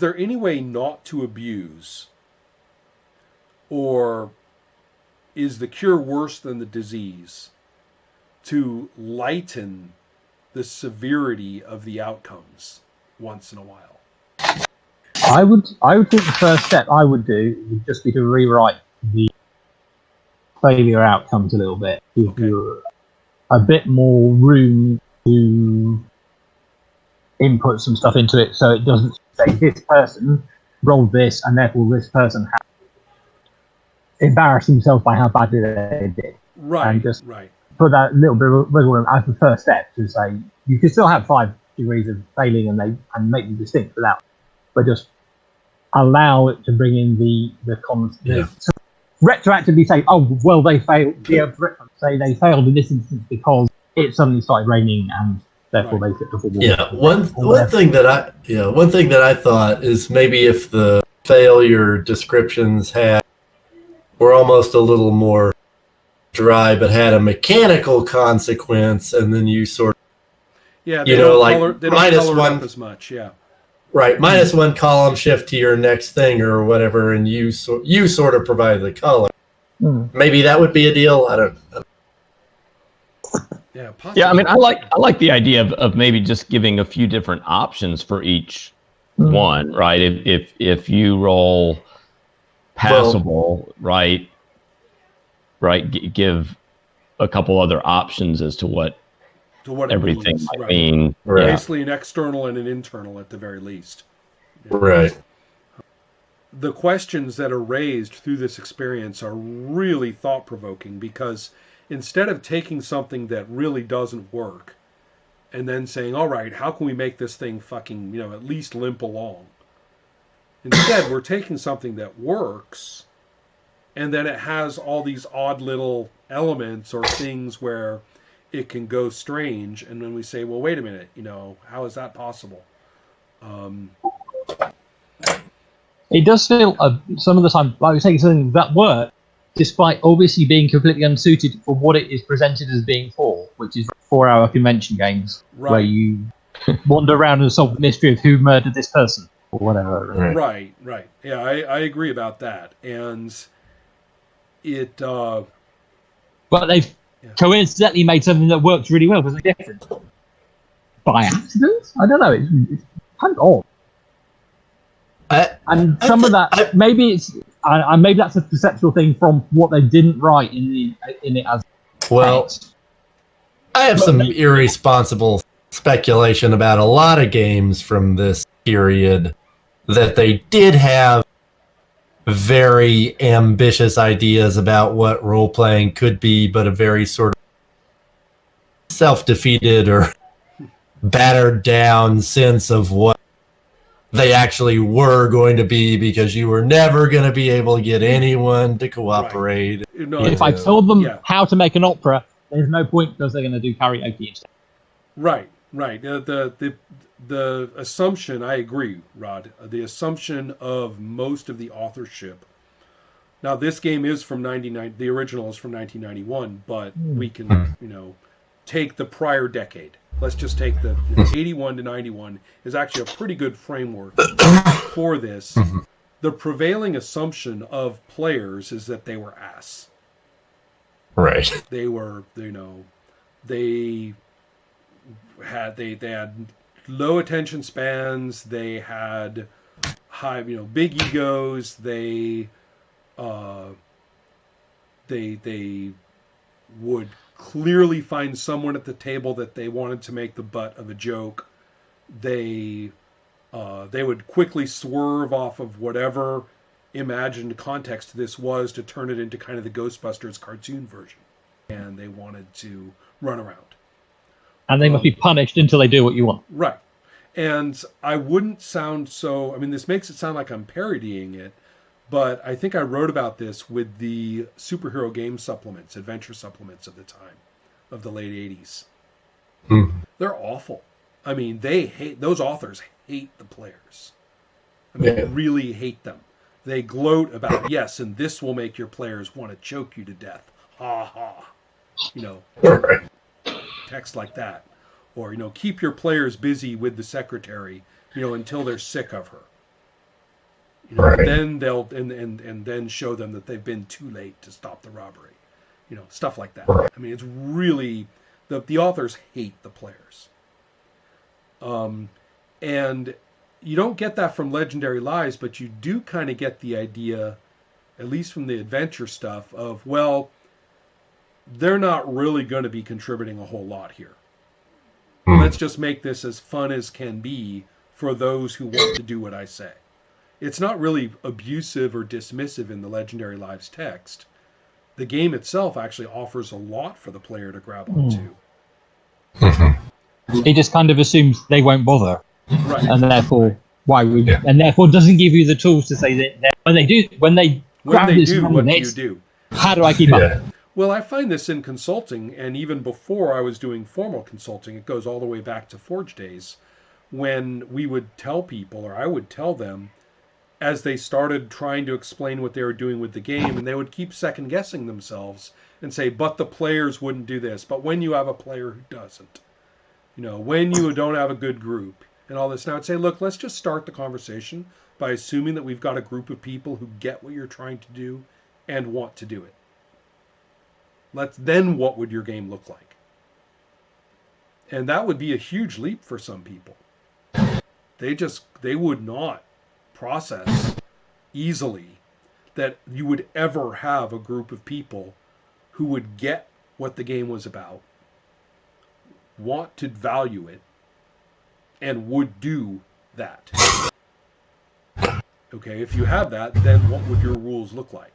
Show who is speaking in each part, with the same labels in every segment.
Speaker 1: there any way not to abuse, or is the cure worse than the disease, to lighten the severity of the outcomes once in a while?
Speaker 2: I would think the first step I would do would just be to rewrite the failure outcomes a little bit. Give you a bit more room to input some stuff into it, so it doesn't say this person rolled this and therefore this person has embarrassed themselves by how badly they did.
Speaker 1: Right.
Speaker 2: And just put that little bit of wiggle room as the first step to say you can still have 5 degrees of failing and make them distinct without, but just allow it to bring in the retroactively say, oh well, they failed. Say they failed in this instance because it suddenly started raining and therefore they tipped off a wall.
Speaker 3: Yeah, one thing that I thought is maybe if the failure descriptions were almost a little more dry, but had a mechanical consequence, and then you sort of
Speaker 1: they don't
Speaker 3: minus
Speaker 1: color
Speaker 3: one
Speaker 1: up as much.
Speaker 3: Right, minus one column shift to your next thing or whatever, and you sort of provide the color. Maybe that would be a deal. I don't know.
Speaker 4: Yeah, I mean, I like the idea of maybe just giving a few different options for each one, right? If you roll passable, right, give a couple other options as to what everything might mean.
Speaker 1: Right. Basically an external and an internal at the very least.
Speaker 3: Right.
Speaker 1: The questions that are raised through this experience are really thought-provoking, because instead of taking something that really doesn't work and then saying, all right, how can we make this thing fucking, at least limp along? Instead, we're taking something that works, and then it has all these odd little elements or things where it can go strange, and then we say, well, wait a minute, how is that possible?
Speaker 2: It does feel some of the time like we're taking something that works, despite obviously being completely unsuited for what it is presented as being for, which is 4-hour convention games where you wander around and solve the mystery of who murdered this person or whatever.
Speaker 1: Right. Yeah, I agree about that, and it.
Speaker 2: But they've coincidentally made something that works really well because they're different. By accident? I don't know. It's kind of odd. Maybe it's maybe that's a perceptual thing from what they didn't write in it as.
Speaker 3: Well, I have some irresponsible speculation about a lot of games from this period that they did have very ambitious ideas about what role-playing could be, but a very sort of self-defeated or battered down sense of what they actually were going to be, because you were never going to be able to get anyone to cooperate.
Speaker 1: Right.
Speaker 2: If I told them how to make an opera, there's no point because they're going to do karaoke instead.
Speaker 1: Right. The assumption, I agree, Rod, the assumption of most of the authorship. Now, this game is from 1999, the original is from 1991, but we can, take the prior decade. Let's just take the 81 to 91 is actually a pretty good framework for this. The prevailing assumption of players is that they were ass.
Speaker 3: Right.
Speaker 1: They were, they had low attention spans. They had high, big egos. They would clearly find someone at the table that they wanted to make the butt of a joke. They would quickly swerve off of whatever imagined context this was to turn it into kind of the Ghostbusters cartoon version. And they wanted to run around.
Speaker 2: And they must be punished until they do what you want.
Speaker 1: Right. And I wouldn't sound so... this makes it sound like I'm parodying it, but I think I wrote about this with the superhero game supplements, adventure supplements of the time, of the late 80s. They're awful. Those authors hate the players. Really hate them. They gloat about, yes, and this will make your players want to choke you to death. Ha ha. Text like that. Or, keep your players busy with the secretary, until they're sick of her. You know, and then they'll and then show them that they've been too late to stop the robbery. You know, stuff like that. I mean, it's really the authors hate the players. And you don't get that from Legendary Lives, but you do kind of get the idea, at least from the adventure stuff, of, well, they're not really going to be contributing a whole lot here. Let's just make this as fun as can be for those who want to do what I say. It's not really abusive or dismissive in the Legendary Lives text. The game itself actually offers a lot for the player to grab onto.
Speaker 2: It just kind of assumes they won't bother,
Speaker 1: Right.
Speaker 2: and therefore
Speaker 1: Right.
Speaker 2: why would? Yeah. And therefore doesn't give you the tools to say that when they grab this
Speaker 1: do,
Speaker 2: money,
Speaker 1: what do you do?
Speaker 2: How do I keep up?
Speaker 1: Well, I find this in consulting, and even before I was doing formal consulting, it goes all the way back to Forge days, when we would tell people, or I would tell them, as they started trying to explain what they were doing with the game, and they would keep second guessing themselves and say, but the players wouldn't do this. But when you have a player who doesn't, you know, when you don't have a good group and all this, and I would say, look, let's just start the conversation by assuming that we've got a group of people who get what you're trying to do and want to do it. Then what would your game look like? And that would be a huge leap for some people. They would not process easily that you would ever have a group of people who would get what the game was about, want to value it, and would do that. Okay, if you have that, then what would your rules look like?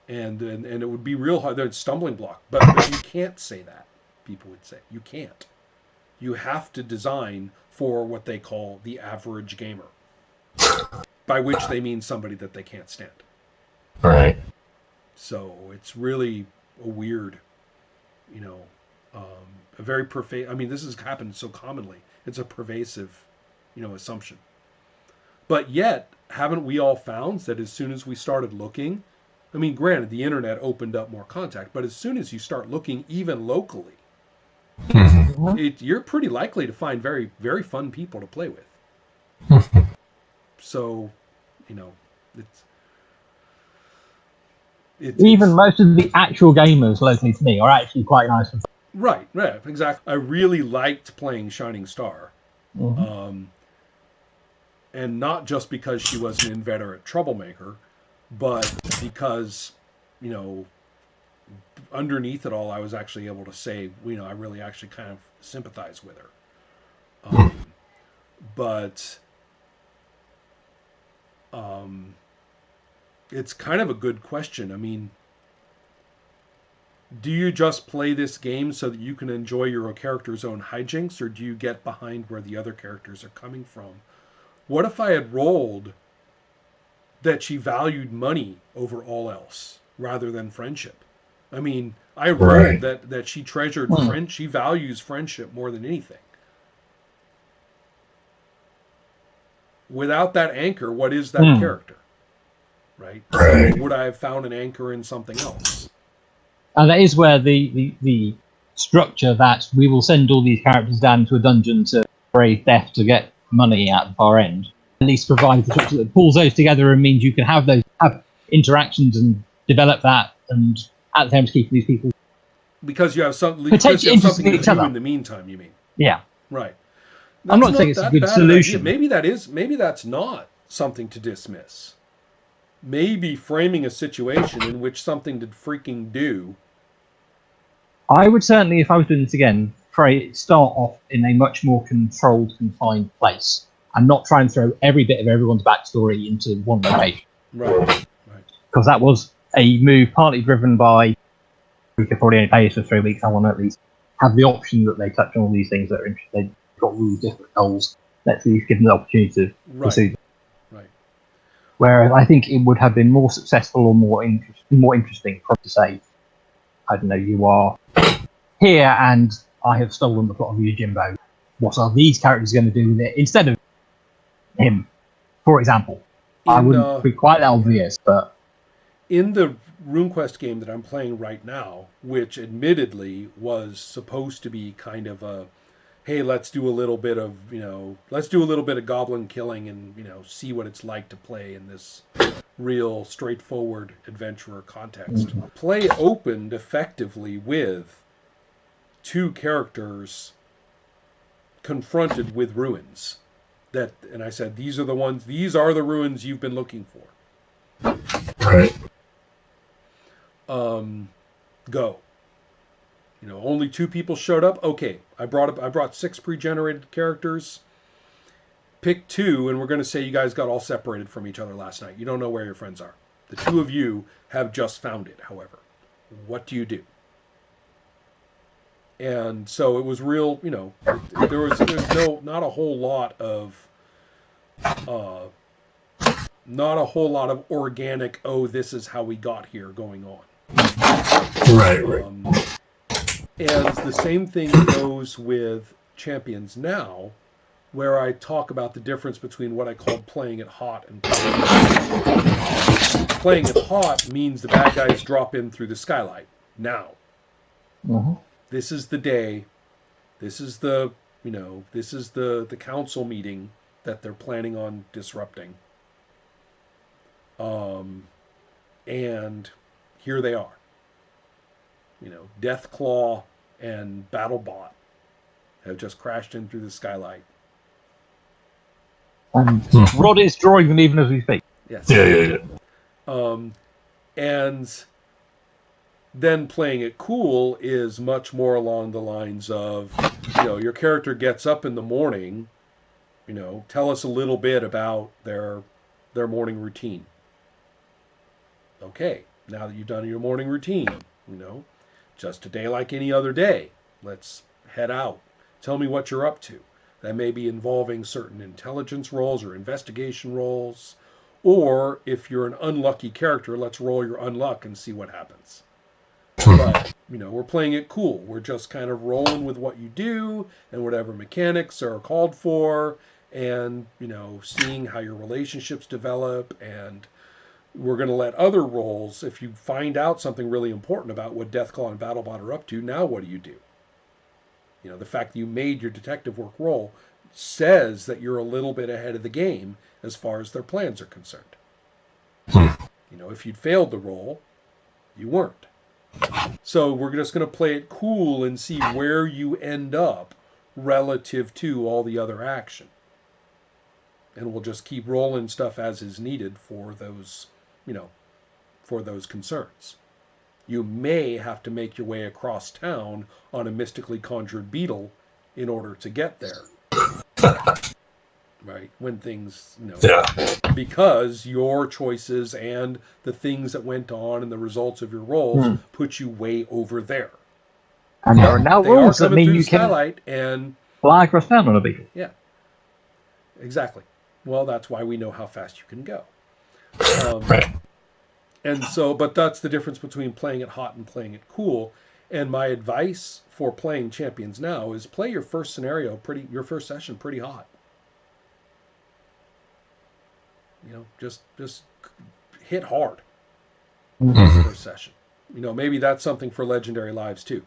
Speaker 1: And it would be real hard. There's a stumbling block. But you can't say that, people would say. You can't. You have to design for what they call the average gamer, by which they mean somebody that they can't stand.
Speaker 3: Right.
Speaker 1: So it's really a weird, a very pervasive. I mean, this has happened so commonly. It's a pervasive, assumption. But yet, haven't we all found that as soon as we started looking, I mean, granted, the internet opened up more contact, but as soon as you start looking, even locally, you're pretty likely to find very, very fun people to play with. So, it's
Speaker 2: even most of the actual gamers locally to me are actually quite nice.
Speaker 1: Right, exactly. I really liked playing Shining Star. And not just because she was an inveterate troublemaker, but because, underneath it all, I was actually able to say, I really actually kind of sympathize with her. But it's kind of a good question. I mean, do you just play this game so that you can enjoy your character's own hijinks, or do you get behind where the other characters are coming from? What if I had rolled that she valued money over all else rather than friendship? I mean, I rolled that she treasured she values friendship more than anything. Without that anchor, what is that character? Right? So would I have found an anchor in something else?
Speaker 2: And that is where the structure that we will send all these characters down to a dungeon to raid theft to get money at the far end, at least provides the structure that pulls those together and means you can have interactions and develop that, and at the time to keep these people.
Speaker 1: Because you have something to do in the meantime, you mean?
Speaker 2: Yeah.
Speaker 1: Right.
Speaker 2: I'm not saying it's a good solution.
Speaker 1: Maybe that's not something to dismiss. Maybe framing a situation in which something to freaking do.
Speaker 2: I would certainly, if I was doing this again, start off in a much more controlled, confined place, and not try and throw every bit of everyone's backstory into one location.
Speaker 1: Right.
Speaker 2: Because that was a move partly driven by, we could probably only pay us for 3 weeks. I want to at least have the option that they touch on all these things that are interesting. They've got really different goals. Let's at least give them the opportunity to pursue them.
Speaker 1: Right.
Speaker 2: Whereas I think it would have been more successful or more interesting to say, I don't know, you are here and I have stolen the plot of Yojimbo. What are these characters going to do with it? Instead of him, for example. I wouldn't be quite obvious, but...
Speaker 1: In the RuneQuest game that I'm playing right now, which admittedly was supposed to be kind of a hey, let's do a little bit of goblin killing and see what it's like to play in this real straightforward adventurer context. Play opened effectively with two characters confronted with ruins. And I said, these are the ruins you've been looking for.
Speaker 3: Right.
Speaker 1: Go. Only 2 people showed up. Okay, I brought 6 pre-generated characters. Pick 2, and we're going to say you guys got all separated from each other last night. You don't know where your friends are. The 2 of you have just found it, however. What do you do? And so it was real, there's not a whole lot of organic, oh, this is how we got here going on.
Speaker 3: Right.
Speaker 1: And the same thing goes with Champions Now, where I talk about the difference between what I called playing it hot and playing it cool. Playing it hot means the bad guys drop in through the skylight. Now.
Speaker 2: Mm-hmm.
Speaker 1: This is the day. This is the council meeting that they're planning on disrupting. And here they are. Deathclaw and BattleBot have just crashed in through the skylight.
Speaker 2: And Rod is drawing them even as we speak.
Speaker 1: Yes.
Speaker 3: Yeah.
Speaker 1: And then playing it cool is much more along the lines of, your character gets up in the morning, tell us a little bit about their morning routine. Okay, now that you've done your morning routine, just a day like any other day. Let's head out. Tell me what you're up to. That may be involving certain intelligence rolls or investigation rolls. Or if you're an unlucky character, let's roll your unluck and see what happens. But, we're playing it cool. We're just kind of rolling with what you do and whatever mechanics are called for and, seeing how your relationships develop. And we're going to let other rolls, if you find out something really important about what Deathclaw and BattleBot are up to, now what do? The fact that you made your detective work roll says that you're a little bit ahead of the game as far as their plans are concerned. If you'd failed the roll, you weren't. So we're just going to play it cool and see where you end up relative to all the other action. And we'll just keep rolling stuff as is needed for those, for those concerns. You may have to make your way across town on a mystically conjured beetle in order to get there. Right? When things, because your choices and the things that went on and the results of your rolls put you way over there.
Speaker 2: And there are now rules that mean you
Speaker 1: can and
Speaker 2: fly across town on a beetle.
Speaker 1: Yeah. Exactly. Well, that's why we know how fast you can go.
Speaker 3: Right. And
Speaker 1: so, but that's the difference between playing it hot and playing it cool. And my advice for playing Champions Now is play your first session pretty hot. Just hit hard. First session. Maybe that's something for Legendary Lives too.